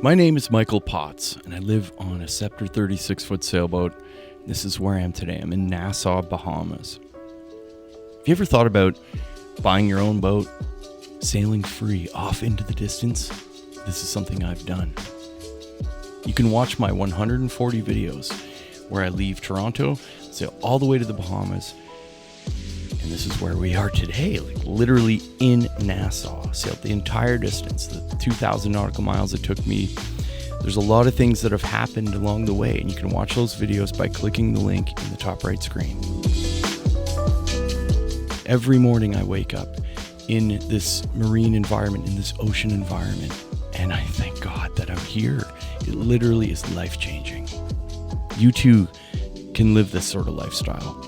My name is Michael Potts, and I live on a Scepter 36-foot sailboat. This is where I am today. I'm in Nassau, Bahamas. Have you ever thought about buying your own boat, sailing free off into the distance? This is something I've done. You can watch my 140 videos where I leave Toronto, sail all the way to the Bahamas, and this is where we are today, like literally in Nassau. Sailed the entire distance, the 2,000 nautical miles it took me. There's a lot of things that have happened along the way, and you can watch those videos by clicking the link in the top right screen. Every morning I wake up in this marine environment, in this ocean environment, and I thank God that I'm here. It literally is life-changing. You too can live this sort of lifestyle.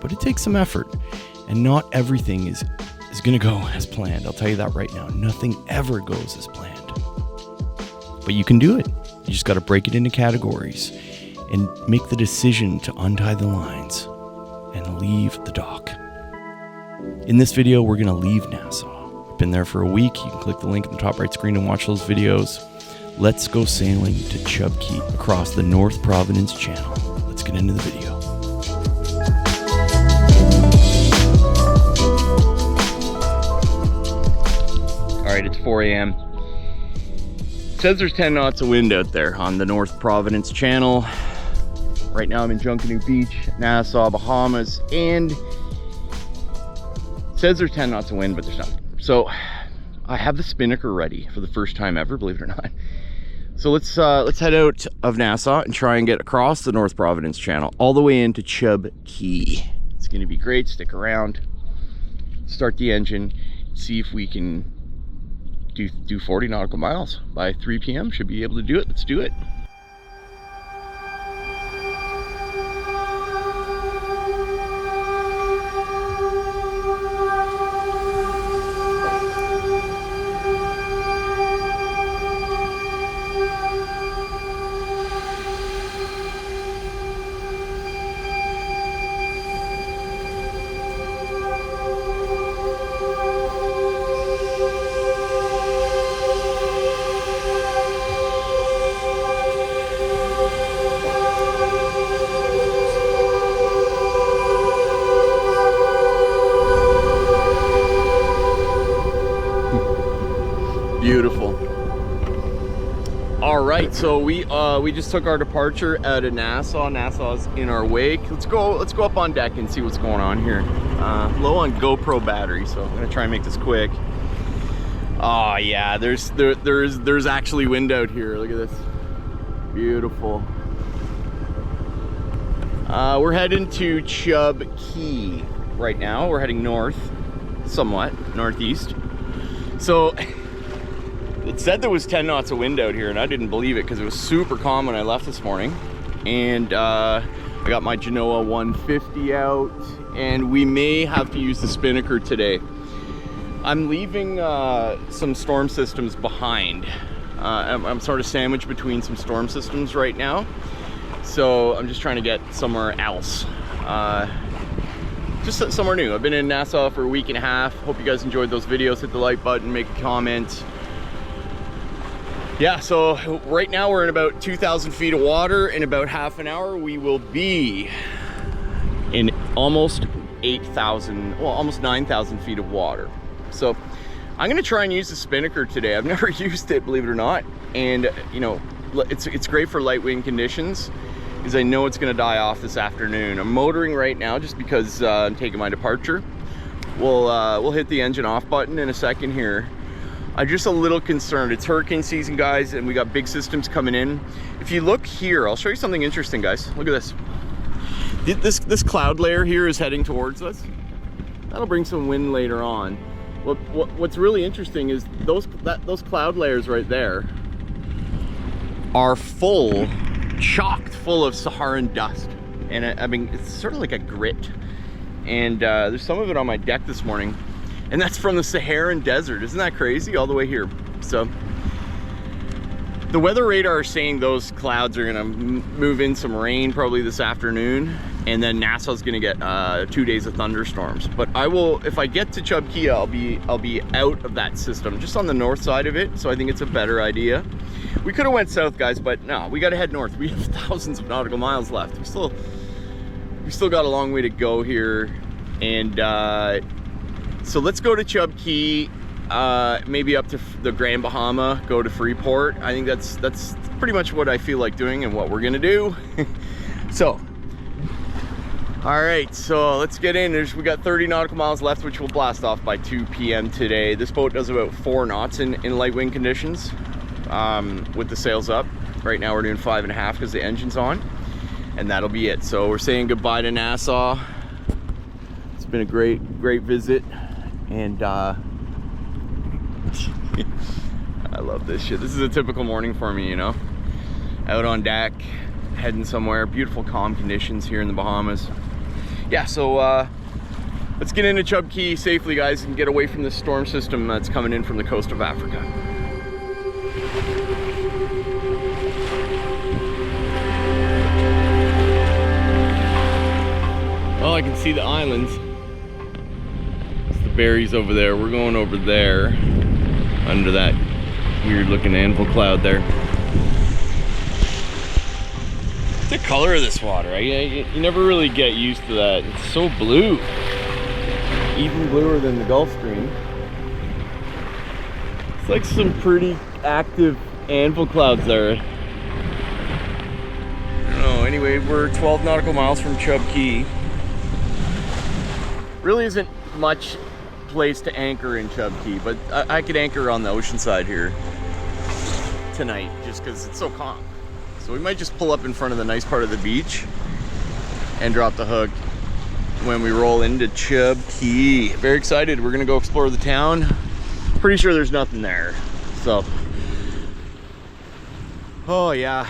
But it takes some effort, and not everything is going to go as planned. I'll tell you that right now. Nothing ever goes as planned. But you can do it. You just got to break it into categories and make the decision to untie the lines and leave the dock. In this video, we're going to leave Nassau. I've been there for a week. You can click the link in the top right screen and watch those videos. Let's go sailing to Chub Cay across the North Providence Channel. Let's get into the video. All right, it's 4 a.m. It says there's 10 knots of wind out there on the North Providence Channel. Right now I'm in Junkanoo Beach, Nassau, Bahamas, and it says there's 10 knots of wind, but there's not. So I have the spinnaker ready for the first time ever, believe it or not. So let's head out of Nassau and try and get across the North Providence Channel all the way into Chub Cay. It's gonna be great. Stick around, start the engine, see if we can do 40 nautical miles by 3 p.m. Should be able to do it. Let's do it. Beautiful. All right, so we just took our departure out of Nassau. Nassau's in our wake. Let's go up on deck and see what's going on here. Low on GoPro battery, so I'm gonna try and make this quick. Oh yeah, there's actually wind out here. Look at this. Beautiful. We're heading to Chub Cay right now. We're heading north, somewhat northeast. So it said there was 10 knots of wind out here, and I didn't believe it because it was super calm when I left this morning. And I got my Genoa 150 out, and we may have to use the spinnaker today. I'm leaving some storm systems behind. I'm sort of sandwiched between some storm systems right now, so I'm just trying to get somewhere else. Just somewhere new. I've been in Nassau for a week and a half. Hope you guys enjoyed those videos. Hit the like button, make a comment. Yeah, so right now we're in about 2,000 feet of water. In about half an hour, we will be in almost 8,000, well, almost 9,000 feet of water. So I'm gonna try and use the spinnaker today. I've never used it, believe it or not. And you know, it's great for light wind conditions, because I know it's gonna die off this afternoon. I'm motoring right now just because I'm taking my departure. We'll hit the engine off button in a second here. I'm just a little concerned. It's hurricane season, guys, and we got big systems coming in. If you look here, I'll show you something interesting, guys. Look at this. This cloud layer here is heading towards us. That'll bring some wind later on. What's really interesting is those cloud layers right there are chocked full of Saharan dust. And I mean, it's sort of like a grit. And there's some of it on my deck this morning. And that's from the Saharan desert. Isn't that crazy? All the way here. So the weather radar is saying those clouds are gonna move in some rain probably this afternoon. And then Nassau's gonna get 2 days of thunderstorms. But I will, if I get to Chub Cay, I'll be out of that system, just on the north side of it. So I think it's a better idea. We could have went south, guys, but no, we got to head north. We have thousands of nautical miles left. We still got a long way to go here. And so let's go to Chub Cay, maybe up to the Grand Bahama, go to Freeport. I think that's pretty much what I feel like doing and what we're gonna do. So. All right, so let's get in. We got 30 nautical miles left, which we'll blast off by 2 p.m. today. This boat does about 4 knots in light wind conditions with the sails up. Right now we're doing 5.5 because the engine's on, and that'll be it. So we're saying goodbye to Nassau. It's been a great visit, and I love this shit. This is a typical morning for me, you know? Out on deck, heading somewhere. Beautiful calm conditions here in the Bahamas. Yeah, so let's get into Chub Cay safely, guys, and get away from this storm system that's coming in from the coast of Africa. Well, I can see the islands. It's the berries over there. We're going over there under that weird looking anvil cloud there. The color of this water, you never really get used to that. It's so blue, even bluer than the Gulf Stream. It's like some pretty active anvil clouds there. I don't know. Anyway, we're 12 nautical miles from Chub Cay. Really isn't much place to anchor in Chub Cay, but I could anchor on the ocean side here tonight just because it's so calm. So we might just pull up in front of the nice part of the beach and drop the hook when we roll into Chub Cay. Very excited. We're gonna go explore the town. Pretty sure there's nothing there. So, oh yeah,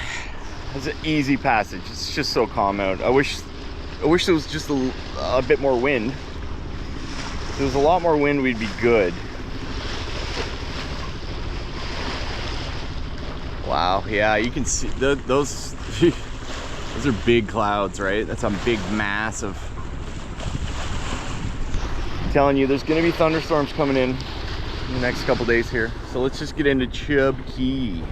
it's an easy passage. It's just so calm out. I wish there was just a bit more wind. If there was a lot more wind, we'd be good. Wow, yeah, you can see those are big clouds, right? That's a big mass of, I'm telling you, there's gonna be thunderstorms coming in the next couple days here. So let's just get into Chub Cay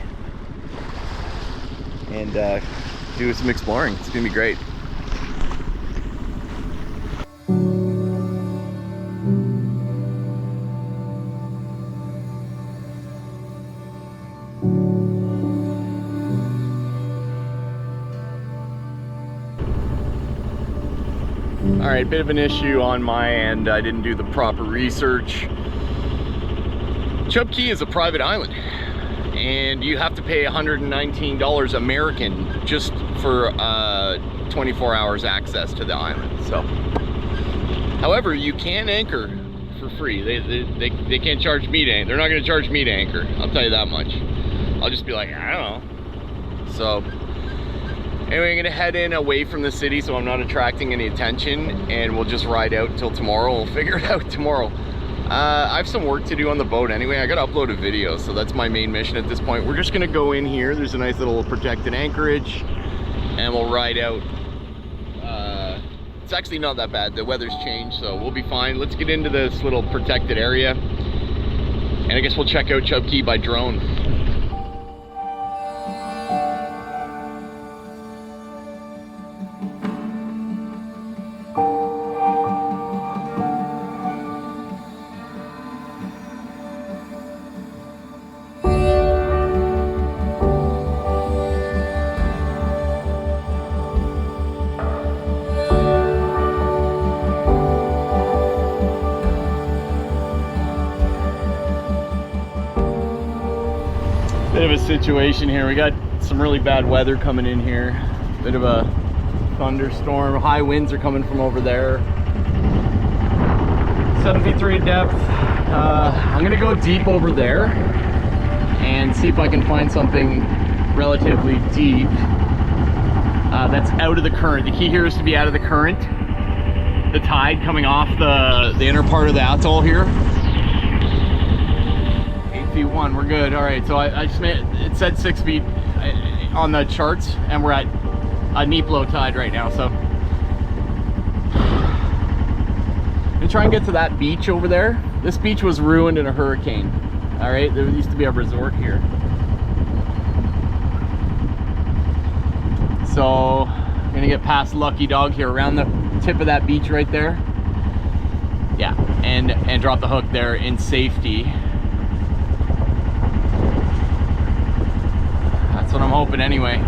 and do some exploring. It's gonna be great. All right, bit of an issue on my end. I didn't do the proper research. Chub Cay is a private island, and you have to pay $119 American just for 24 hours access to the island. So, however, you can anchor for free. They can't charge me to anchor. They're not going to charge me to anchor. I'll tell you that much. I'll just be like, I don't know. So. Anyway, I'm gonna head in away from the city so I'm not attracting any attention, and we'll just ride out until tomorrow. We'll figure it out tomorrow. I have some work to do on the boat anyway. I gotta upload a video, so that's my main mission at this point. We're just gonna go in here. There's a nice little protected anchorage, and we'll ride out. It's actually not that bad. The weather's changed, so we'll be fine. Let's get into this little protected area, and I guess we'll check out Chub Cay by drone. Bit of a situation here. We got some really bad weather coming in here. Bit of a thunderstorm. High winds are coming from over there. 7 feet 3 depth. I'm gonna go deep over there and see if I can find something relatively deep that's out of the current. The key here is to be out of the current. The tide coming off the inner part of the atoll here. 8 feet 1, we're good. All right, so I just made, it said 6 feet on the charts, and we're at a neap low tide right now, so gonna try and get to that beach over there. This beach was ruined in a hurricane. All right, there used to be a resort here. So I'm gonna get past Lucky Dog here around the tip of that beach right there. Yeah, and drop the hook there in safety. That's what I'm hoping anyway.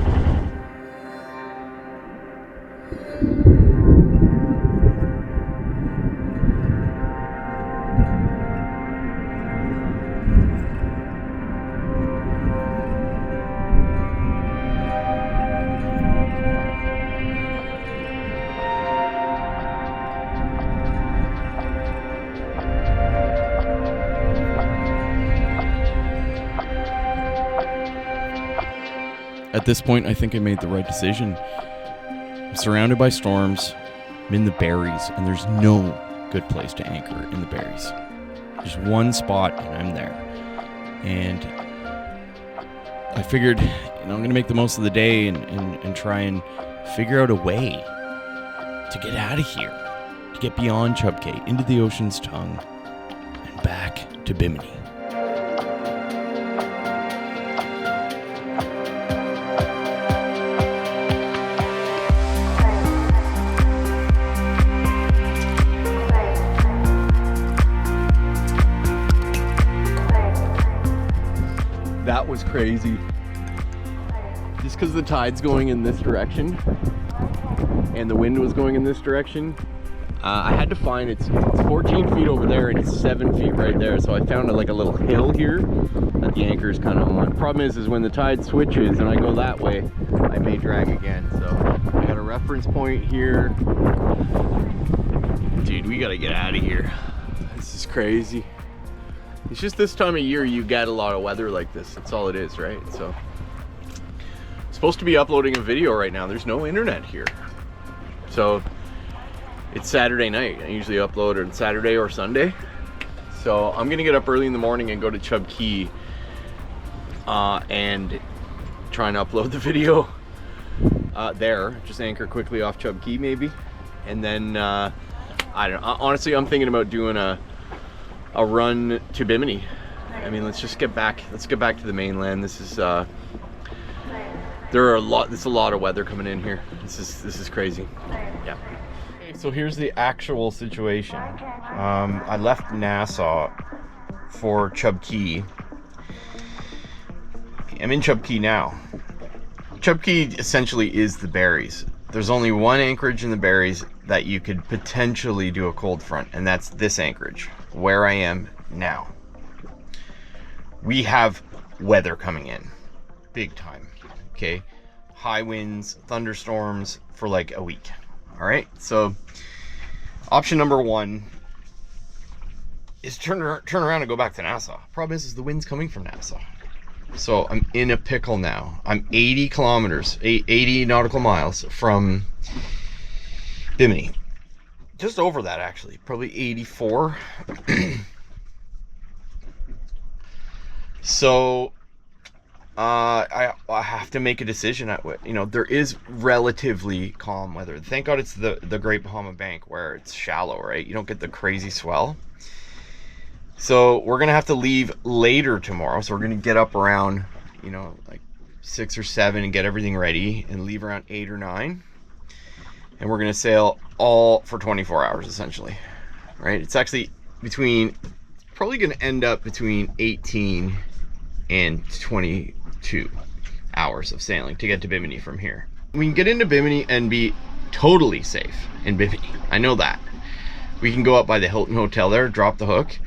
At this point, I think I made the right decision. I'm surrounded by storms. I'm in the berries, and there's no good place to anchor in the berries. There's one spot, and I'm there. And I figured, I'm going to make the most of the day and try and figure out a way to get out of here, to get beyond Chub Cay, into the ocean's tongue, and back to Bimini. That was crazy. Just because the tide's going in this direction and the wind was going in this direction, I had to find it's 14 feet over there and it's 7 feet right there. So I found like a little hill here that the anchor is kind of on. Problem is when the tide switches and I go that way, I may drag again. So I got a reference point here. Dude, we gotta get out of here. This is crazy. It's just this time of year you get a lot of weather like this. That's all it is, right? So I'm supposed to be uploading a video right now. There's no internet here. So it's Saturday night. I usually upload on Saturday or Sunday. So I'm gonna get up early in the morning and go to Chub Cay and try and upload the video there. Just anchor quickly off Chub Cay maybe. And then I don't know. Honestly, I'm thinking about doing a run to Bimini. I mean, let's get back to the mainland. This is there's a lot of weather coming in here. This is crazy. Yeah. Okay, so here's the actual situation. I left Nassau for Chub Cay. I'm in Chub Cay now. Chub Cay essentially is the berries. There's only one anchorage in the berries that you could potentially do a cold front, and that's this anchorage where I am now. We have weather coming in big time. Okay, high winds, thunderstorms for like a week. All right, so option number one is turn around and go back to Nassau. Problem is the wind's coming from Nassau, so I'm in a pickle now. I'm 80 kilometers, 80 nautical miles from Bimini. Just over that, actually, probably 84. So I have to make a decision. You know, there is relatively calm weather. Thank God it's the Great Bahama Bank where it's shallow, right? You don't get the crazy swell. So we're gonna have to leave later tomorrow. So we're gonna get up around, you know, like 6 or 7 and get everything ready and leave around 8 or 9. And we're gonna sail all for 24 hours essentially, right? It's actually probably gonna end up between 18 and 22 hours of sailing to get to Bimini from here. We can get into Bimini and be totally safe in Bimini. I know that. We can go up by the Hilton Hotel there, drop the hook,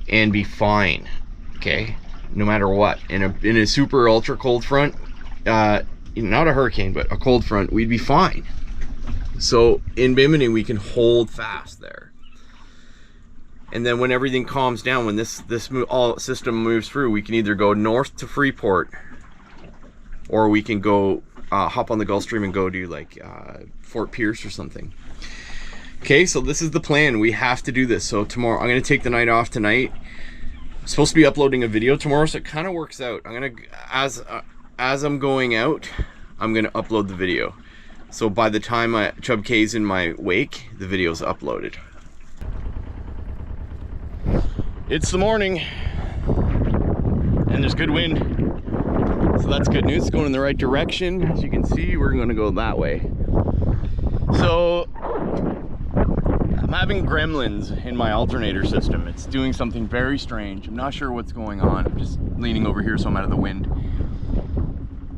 and be fine, okay? No matter what. In a super ultra cold front, not a hurricane, but a cold front, we'd be fine. So in Bimini, we can hold fast there. And then when everything calms down, when this all system moves through, we can either go north to Freeport, or we can go hop on the Gulf Stream and go to like Fort Pierce or something. Okay, so this is the plan. We have to do this. So tomorrow, I'm gonna take the night off tonight. I'm supposed to be uploading a video tomorrow, so it kind of works out. I'm gonna, as I'm going out, I'm gonna upload the video. So by the time Chub Cay's in my wake, the video's uploaded. It's the morning and there's good wind, so that's good news. It's going in the right direction. As you can see, we're going to go that way. So I'm having gremlins in my alternator system. It's doing something very strange. I'm not sure what's going on. I'm just leaning over here so I'm out of the wind.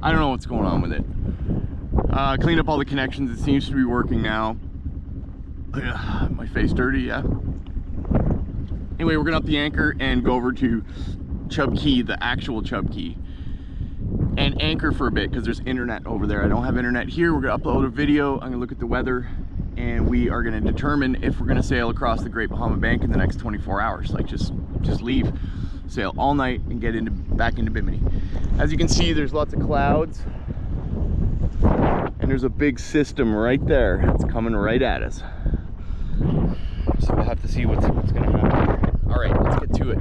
I don't know what's going on with it. Cleaned up all the connections. It seems to be working now. My face dirty, yeah. Anyway, we're gonna up the anchor and go over to Chub Cay, the actual Chub Cay, and anchor for a bit because there's internet over there. I don't have internet here. We're gonna upload a video. I'm gonna look at the weather, and we are gonna determine if we're gonna sail across the Great Bahama Bank in the next 24 hours. Like just leave, sail all night, and get back into Bimini. As you can see, there's lots of clouds, and there's a big system right there. It's coming right at us. So we'll have to see what's gonna happen. All right, let's get to it.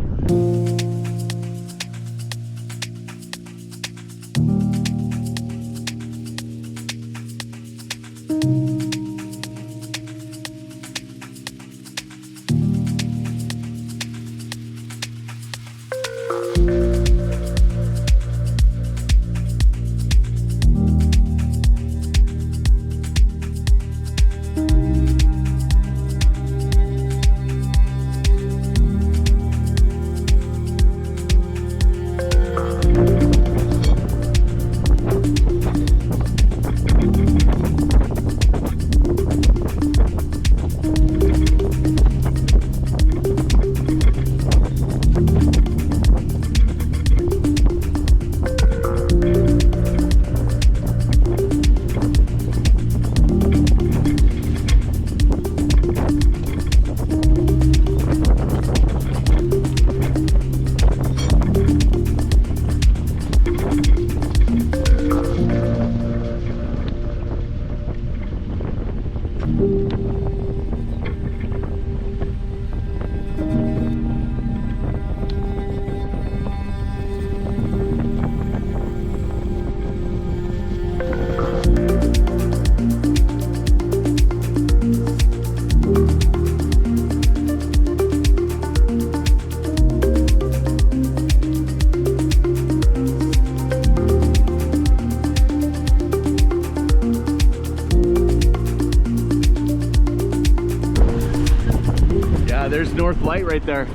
There's North Light right there.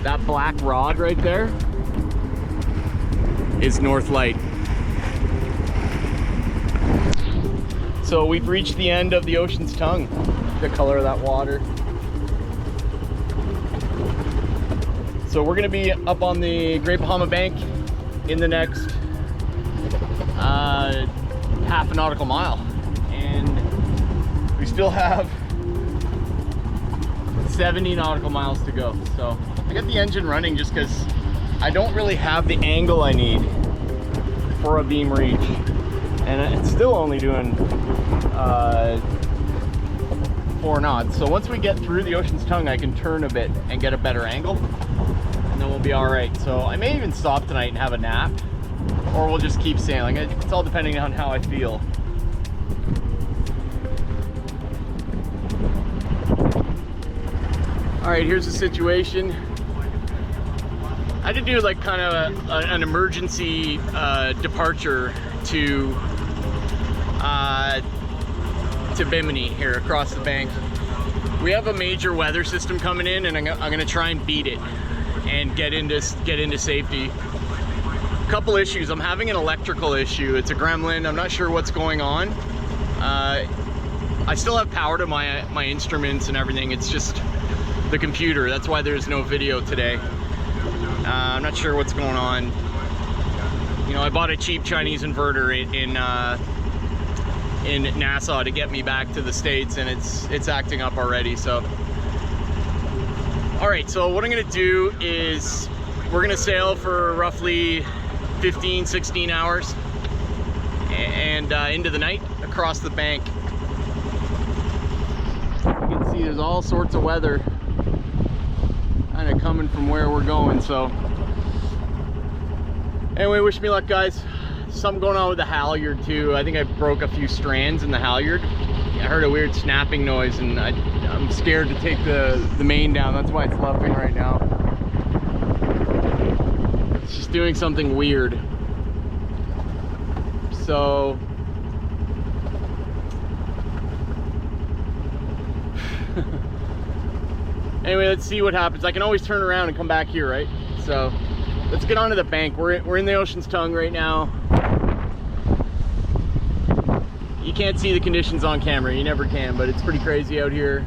That black rod right there is North Light. So we've reached the end of the ocean's tongue. The color of that water. So we're gonna be up on the Great Bahama Bank in the next half a nautical mile. And we still have 70 nautical miles to go. So I got the engine running just because I don't really have the angle I need for a beam reach, and it's still only doing 4 knots. So once we get through the ocean's tongue, I can turn a bit and get a better angle, and then we'll be all right. So I may even stop tonight and have a nap, or we'll just keep sailing. It's all depending on how I feel. All right, here's the situation. I had to do like kind of an emergency departure to Bimini here across the bank. We have a major weather system coming in, and I'm gonna try and beat it and get into safety. Couple issues. I'm having an electrical issue. It's a gremlin. I'm not sure what's going on. I still have power to my instruments and everything. It's just the computer. That's why there's no video today. I'm not sure what's going on. You know, I bought a cheap Chinese inverter in Nassau to get me back to the States, and it's acting up already. So all right, so what I'm gonna do is we're gonna sail for roughly 15-16 hours and into the night across the bank. You can see there's all sorts of weather kind of coming from where we're going. So anyway, wish me luck, guys. Something going on with the halyard too. I think I broke a few strands in the halyard. I heard a weird snapping noise, and I'm scared to take the main down. That's why it's luffing right now. just doing something weird. So anyway, let's see what happens. I can always turn around and come back here, right? So let's get onto the bank. We're in the ocean's tongue right now. You can't see the conditions on camera, you never can, but it's pretty crazy out here.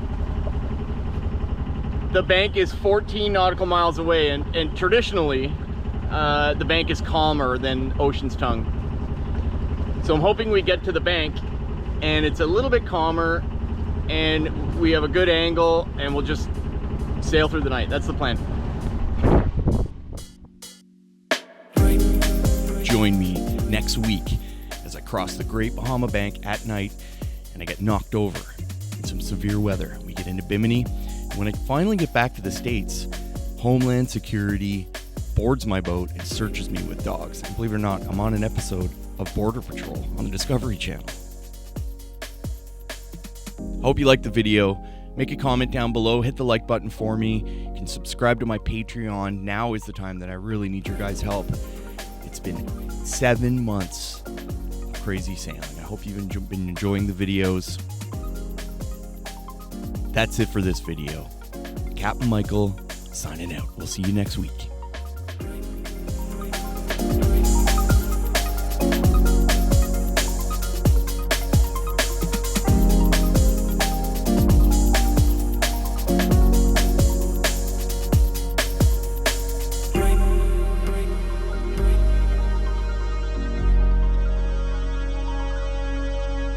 The bank is 14 nautical miles away, and traditionally the bank is calmer than ocean's tongue. So I'm hoping we get to the bank and it's a little bit calmer and we have a good angle and we'll just sail through the night. That's the plan. Join me next week as I cross the Great Bahama Bank at night and I get knocked over in some severe weather. We get into Bimini. When I finally get back to the States, Homeland Security boards my boat and searches me with dogs. And believe it or not, I'm on an episode of Border Patrol on the Discovery Channel. Hope you liked the video. Make a comment down below, hit the like button for me. You can subscribe to my Patreon. Now is the time that I really need your guys' help. It's been 7 months of crazy sailing. I hope you've been enjoying the videos. That's it for this video. Captain Michael signing out. We'll see you next week.